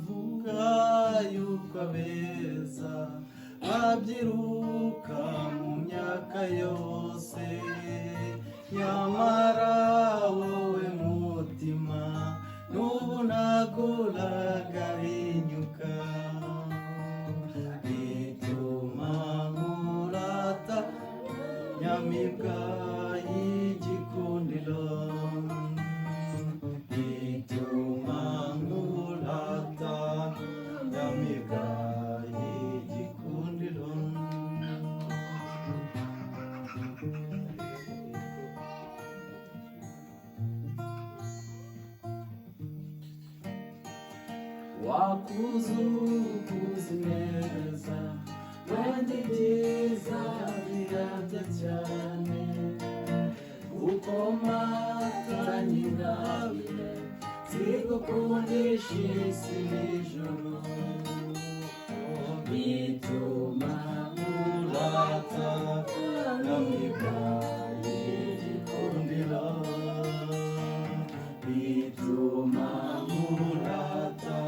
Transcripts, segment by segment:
bavuga yuko abeza babyiruka mu myaka yose, nyamara wowe mutima n'ubu naguragahinyuka. Bituma nkurata nyamibwa y'igikundiro, bituma nkurata nyamibwa y'igikundiro. Wakuze ukuzi neza, wenda ibyiza birabya cyane, uko matanye ingabire zigukundisha isi n'ijuru. Bituma nkurata nyamibwa y'igikundiro, bituma nkurata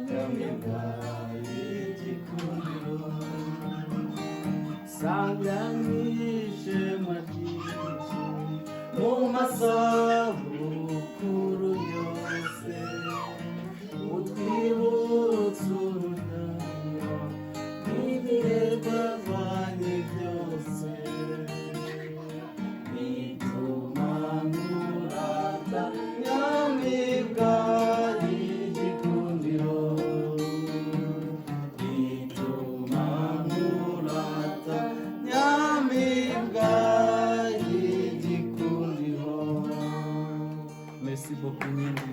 nyamibwa y'igikundiro. Sanganishema ryinshi mu masabukuru yose, utwibutsa urunamo n'ibihe twavanye byose. Bituma nkurata nyamibwa y'igikundiro, bituma nkurata nyamibwa y'igikundiro. Merci beaucoup Nyindi.